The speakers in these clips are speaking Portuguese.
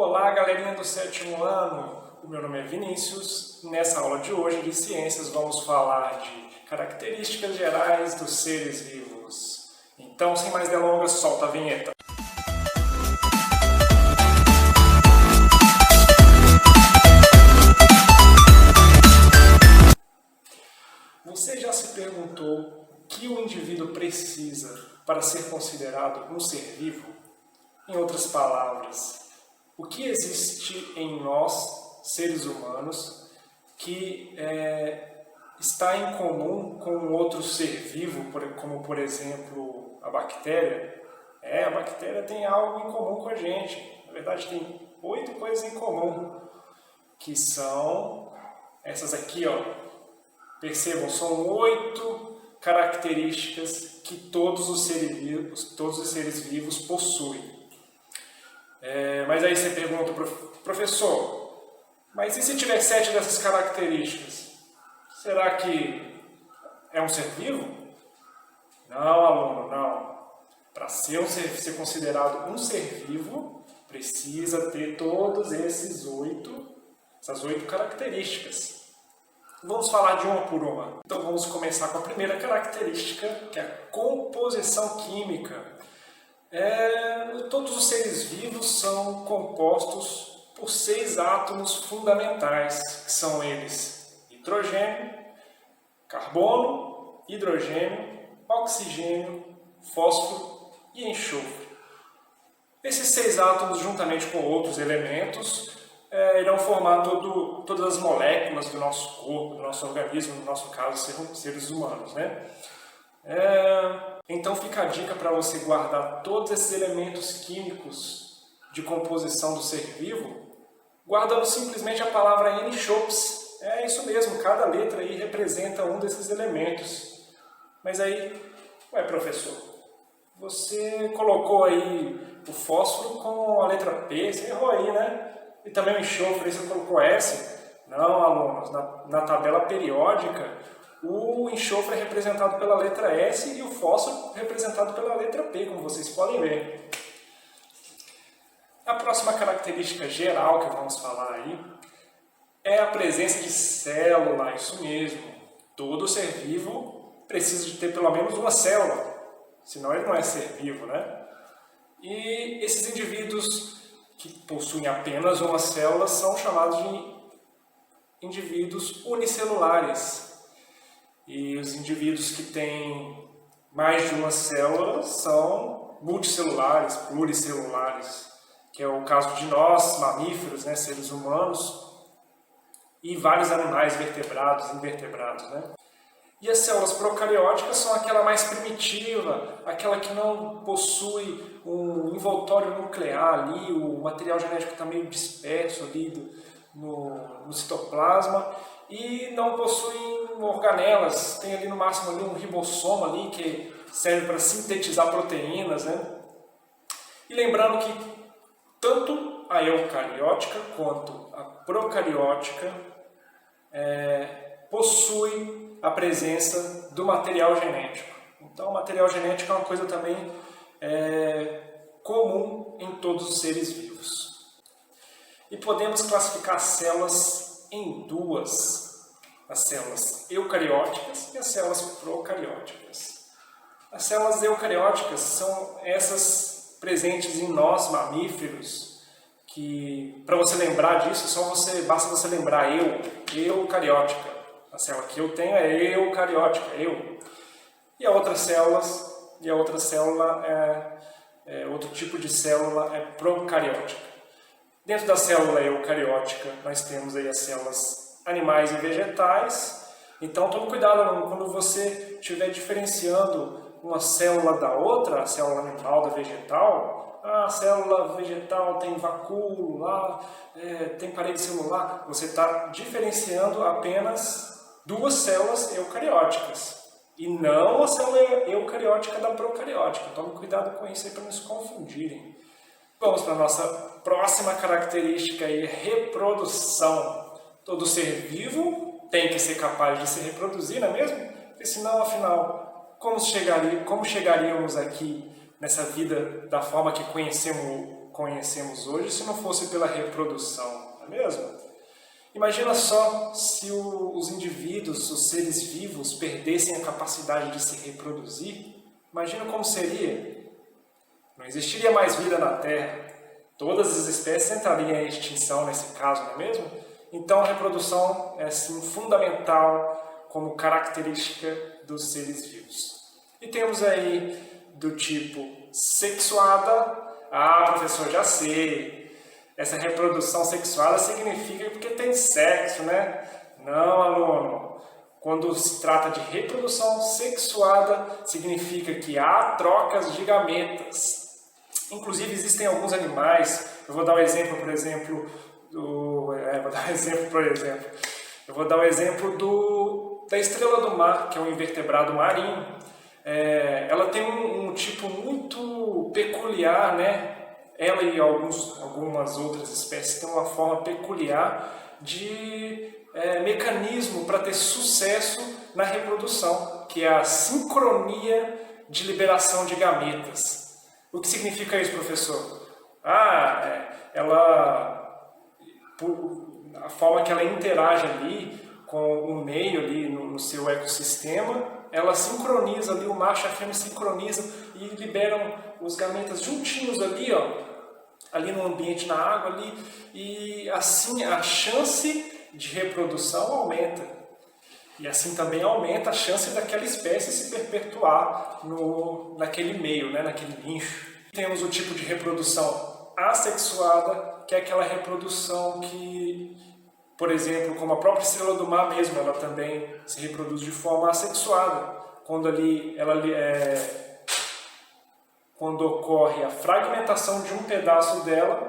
Olá, galerinha do sétimo ano! O meu nome é Vinícius. Nessa aula de hoje de ciências vamos falar de características gerais dos seres vivos. Então, sem mais delongas, solta a vinheta. Você já se perguntou o que o indivíduo precisa para ser considerado um ser vivo? Em outras palavras, o que existe em nós, seres humanos, que está em comum com outro ser vivo, como por exemplo a bactéria? A bactéria tem algo em comum com a gente. Na verdade, tem 8 coisas em comum, que são essas aqui, ó. Percebam, são 8 características que todos os seres vivos possuem. Mas aí você pergunta, professor, mas e se tiver 7 dessas características? Será que é um ser vivo? Não, aluno, não. Para ser considerado um ser vivo, precisa ter todas essas 8 características. Vamos falar de uma por uma. Então vamos começar com a primeira característica, que é a composição química. Todos os seres vivos são compostos por 6 átomos fundamentais, que são eles: nitrogênio, carbono, hidrogênio, oxigênio, fósforo e enxofre. Esses 6 átomos, juntamente com outros elementos, irão formar todas as moléculas do nosso corpo, do nosso organismo, no nosso caso, seres humanos, né? Então fica a dica para você guardar todos esses elementos químicos de composição do ser vivo, guardando simplesmente a palavra N-CHOPS. É isso mesmo, cada letra aí representa um desses elementos. Mas aí, professor, você colocou aí o fósforo com a letra P, você errou aí, né? E também o enxofre, você colocou S. Não, alunos, na tabela periódica, o enxofre é representado pela letra S e o fósforo representado pela letra P, como vocês podem ver. A próxima característica geral que vamos falar aí é a presença de célula, isso mesmo. Todo ser vivo precisa de ter pelo menos uma célula, senão ele não é ser vivo, né? E esses indivíduos que possuem apenas uma célula são chamados de indivíduos unicelulares. E os indivíduos que têm mais de uma célula são multicelulares, pluricelulares, que é o caso de nós, mamíferos, né, seres humanos, e vários animais vertebrados, invertebrados, né? E as células procarióticas são aquela mais primitiva, aquela que não possui um envoltório nuclear ali, o material genético está meio disperso ali no citoplasma, e não possuem organelas, tem ali no máximo ali um ribossoma ali que serve para sintetizar proteínas, né? E lembrando que tanto a eucariótica quanto a procariótica possui a presença do material genético. Então, o material genético é uma coisa também comum em todos os seres vivos. E podemos classificar as células em 2. As células eucarióticas e as células procarióticas. As células eucarióticas são essas presentes em nós, mamíferos, que, para você lembrar disso, basta você lembrar eucariótica. A célula que eu tenho é eucariótica, eu. E a outra célula, outro tipo de célula é procariótica. Dentro da célula eucariótica, nós temos aí as células animais e vegetais. Então tome cuidado quando você estiver diferenciando uma célula da outra, a célula animal da vegetal. A célula vegetal tem vacúolo lá, tem parede celular. Você está diferenciando apenas 2 células eucarióticas e não a célula eucariótica da procariótica. Tome cuidado com isso aí para não se confundirem. Vamos para a nossa próxima característica aí, reprodução. Todo ser vivo tem que ser capaz de se reproduzir, não é mesmo? Porque senão, afinal, como chegaríamos aqui nessa vida da forma que conhecemos hoje se não fosse pela reprodução, não é mesmo? Imagina só se os indivíduos, os seres vivos, perdessem a capacidade de se reproduzir. Imagina como seria. Não existiria mais vida na Terra. Todas as espécies entrariam em extinção nesse caso, não é mesmo? Então a reprodução é sim fundamental como característica dos seres vivos. E temos aí do tipo sexuada. Ah, professor, já sei. Essa reprodução sexuada significa porque tem sexo, né? Não, aluno. Quando se trata de reprodução sexuada, significa que há trocas de gametas. Inclusive, existem alguns animais. Eu vou dar um exemplo, por exemplo, da estrela do mar, que é um invertebrado marinho. Ela tem um tipo muito peculiar, né? Ela e algumas outras espécies têm uma forma peculiar de mecanismo para ter sucesso na reprodução, que é a sincronia de liberação de gametas. O que significa isso, professor? A forma que ela interage ali com o meio ali no seu ecossistema, ela sincroniza ali, o macho e a fêmea sincronizam e liberam os gametas juntinhos ali, ó, ali no ambiente, na água ali, e assim a chance de reprodução aumenta. E assim também aumenta a chance daquela espécie se perpetuar naquele meio, né, naquele nicho. Temos o tipo de reprodução assexuada, que é aquela reprodução que, por exemplo, como a própria estrela do mar mesmo, ela também se reproduz de forma assexuada. Quando ocorre a fragmentação de um pedaço dela,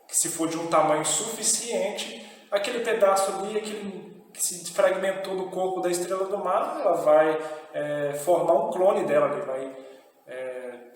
que se for de um tamanho suficiente, aquele pedaço ali, que se fragmentou do corpo da estrela do mar, ela vai formar um clone dela, ele vai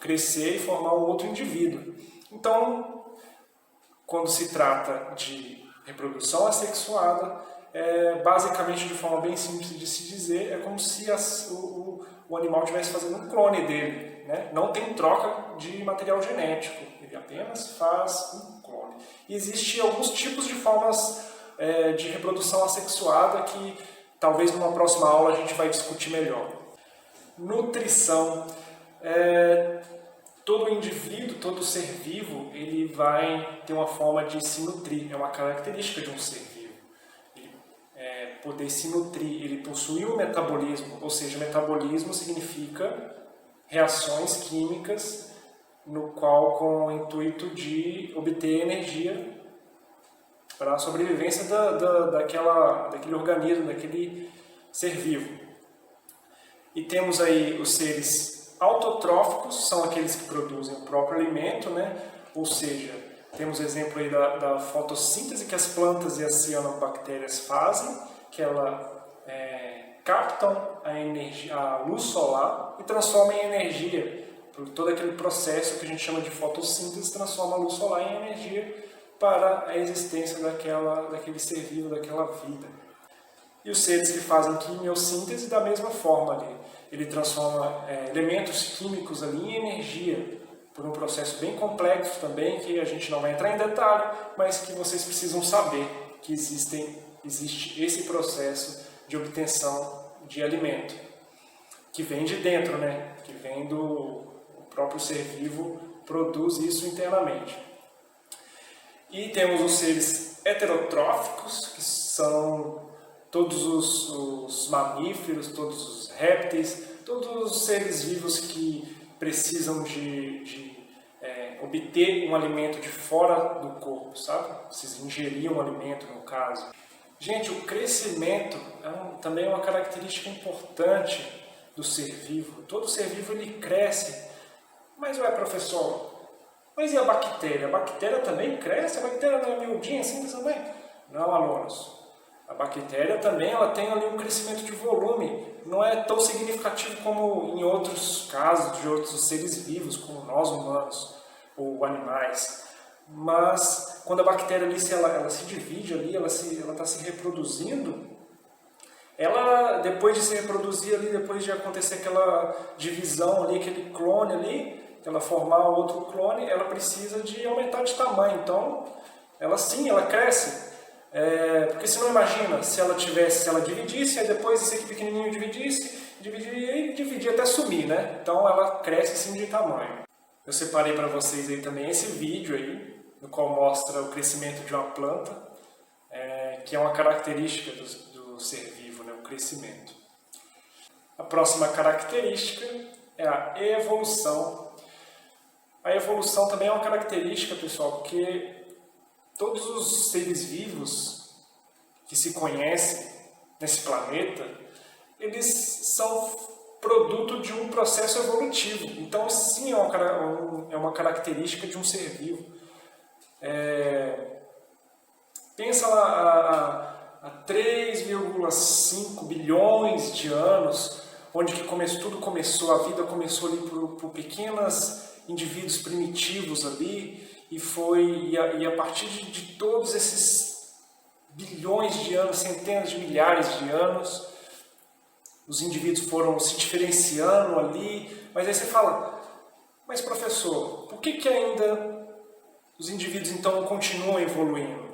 crescer e formar um outro indivíduo. Então, quando se trata de reprodução assexuada, basicamente, de forma bem simples de se dizer, é como se o animal estivesse fazendo um clone dele, né? Não tem troca de material genético, ele apenas faz um clone. E existem alguns tipos de formas de reprodução assexuada que talvez numa próxima aula a gente vai discutir melhor. Nutrição. Todo indivíduo, todo ser vivo, ele vai ter uma forma de se nutrir, é uma característica de um ser vivo. Poder se nutrir, ele possui um metabolismo, ou seja, metabolismo significa reações químicas no qual com o intuito de obter energia para a sobrevivência daquele organismo, daquele ser vivo. E temos aí os seres autotróficos, são aqueles que produzem o próprio alimento, né? Ou seja, temos exemplo aí da fotossíntese que as plantas e as cianobactérias fazem, que elas captam a luz solar e transformam em energia. Por todo aquele processo que a gente chama de fotossíntese, transforma a luz solar em energia para a existência daquele ser vivo, daquela vida. E os seres que fazem quimiossíntese da mesma forma ali. Ele transforma elementos químicos ali em energia, por um processo bem complexo também, que a gente não vai entrar em detalhe, mas que vocês precisam saber que existe esse processo de obtenção de alimento, que vem de dentro, né? Que vem o próprio ser vivo, produz isso internamente. E temos os seres heterotróficos, que são todos os mamíferos, todos os répteis, todos os seres vivos que precisam de obter um alimento de fora do corpo, sabe? Precisa ingerir um alimento, no caso. Gente, o crescimento também é uma característica importante do ser vivo. Todo ser vivo ele cresce. Mas, professor, mas e a bactéria? A bactéria também cresce? A bactéria não é miudinha assim também? Não, alunos. A bactéria também ela tem ali um crescimento de volume. Não é tão significativo como em outros casos de outros seres vivos, como nós humanos ou animais. Mas quando a bactéria ali, ela se divide ali, ela está se reproduzindo, ela, depois de se reproduzir ali, depois de acontecer aquela divisão ali, aquele clone ali, ela formar outro clone, ela precisa de aumentar de tamanho. Então, ela sim, ela cresce. Porque se não imagina, se ela dividisse, aí depois esse aqui pequenininho dividia até sumir, né? Então ela cresce sim de tamanho. Eu separei para vocês aí também esse vídeo aí, no qual mostra o crescimento de uma planta, que é uma característica do ser vivo, né? O crescimento. A próxima característica é a evolução. A evolução também é uma característica, pessoal, porque todos os seres vivos que se conhecem nesse planeta, eles são produto de um processo evolutivo. Então, sim, é uma característica de um ser vivo. Pensa lá há 3,5 bilhões de anos, onde que tudo começou, a vida começou ali por pequenos indivíduos primitivos ali, e a partir de todos esses bilhões de anos, centenas de milhares de anos, os indivíduos foram se diferenciando ali, mas aí você fala, mas professor, por que ainda os indivíduos então continuam evoluindo?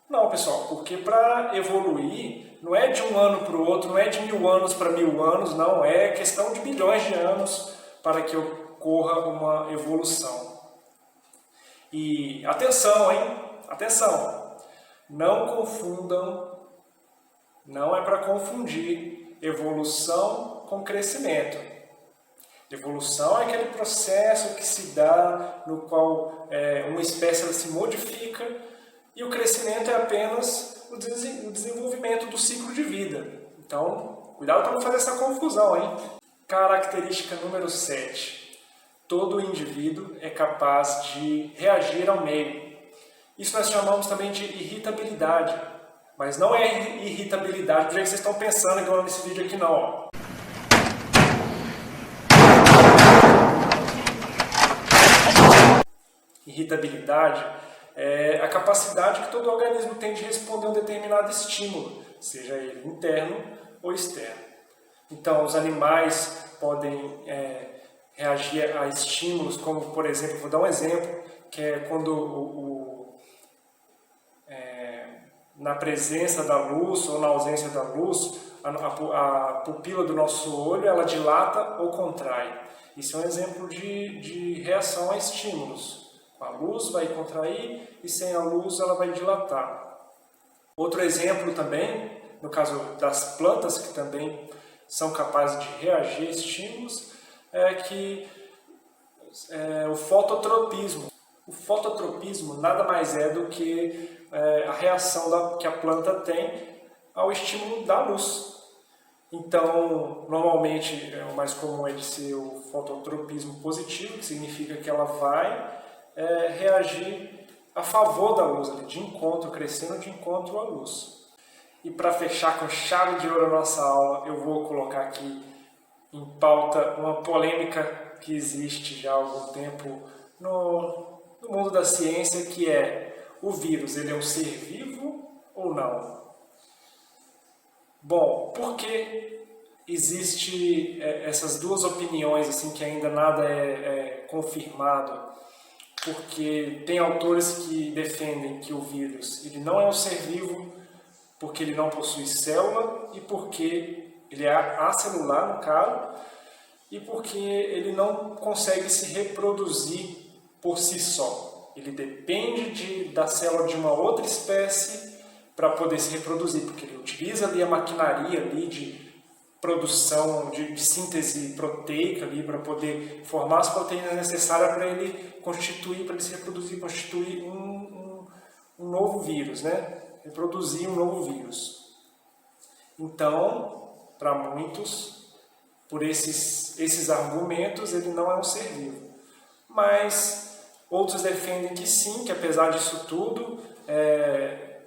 Não, pessoal, porque para evoluir não é de um ano para o outro, não é de 1000 anos para 1000 anos, não, é questão de bilhões de anos para que ocorra uma evolução. E atenção, hein? Atenção! Não confundam, não é para confundir evolução com crescimento. Evolução é aquele processo que se dá no qual uma espécie ela se modifica, e o crescimento é apenas o desenvolvimento do ciclo de vida. Então, cuidado para não fazer essa confusão, hein? Característica número 7. Todo indivíduo é capaz de reagir ao meio. Isso nós chamamos também de irritabilidade. Mas não é irritabilidade do jeito que vocês estão pensando igual nesse vídeo aqui, não. Ó. Irritabilidade é a capacidade que todo organismo tem de responder a um determinado estímulo, seja ele interno ou externo. Então, os animais podem reagir a estímulos, como, por exemplo, vou dar um exemplo, que é quando na presença da luz ou na ausência da luz, a pupila do nosso olho ela dilata ou contrai. Isso é um exemplo de reação a estímulos. Com a luz vai contrair e sem a luz ela vai dilatar. Outro exemplo também, no caso das plantas, que também são capazes de reagir a estímulos, o fototropismo. O fototropismo nada mais é do que a reação que a planta tem ao estímulo da luz. Então, normalmente, o mais comum é de ser o fototropismo positivo, que significa que ela vai reagir a favor da luz, de encontro, crescendo de encontro à luz. E para fechar com chave de ouro a nossa aula, eu vou colocar aqui em pauta uma polêmica que existe já há algum tempo no mundo da ciência, que é: o vírus, ele é um ser vivo ou não? Bom, por que existe essas duas opiniões assim, que ainda nada é confirmado? Porque tem autores que defendem que o vírus ele não é um ser vivo porque ele não possui célula e porque ele é acelular, no caso, e porque ele não consegue se reproduzir por si só. Ele depende da célula de uma outra espécie para poder se reproduzir, porque ele utiliza ali a maquinaria ali de produção, de síntese proteica ali para poder formar as proteínas necessárias para ele se reproduzir, constituir um novo vírus, né? Reproduzir um novo vírus. Então, para muitos, por esses argumentos, ele não é um ser vivo. Mas outros defendem que sim, que apesar disso tudo,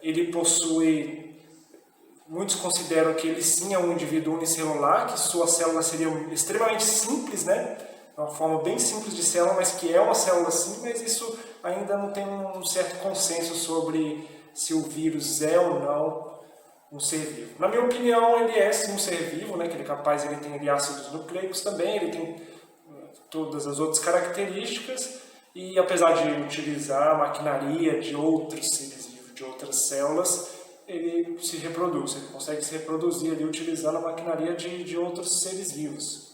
ele possui... Muitos consideram que ele sim é um indivíduo unicelular, que suas células seriam extremamente simples, né? Uma forma bem simples de célula, mas que é uma célula sim, mas isso ainda não tem um certo consenso sobre se o vírus é ou não um ser vivo. Na minha opinião, ele é sim um ser vivo, né? Que ele é capaz, ele tem ali ácidos nucleicos também, ele tem todas as outras características e, apesar de utilizar a maquinaria de outros seres vivos, de outras células, ele se reproduz, ele consegue se reproduzir ali utilizando a maquinaria de outros seres vivos.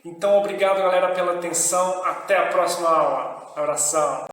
Então, obrigado, galera, pela atenção. Até a próxima aula. Abração.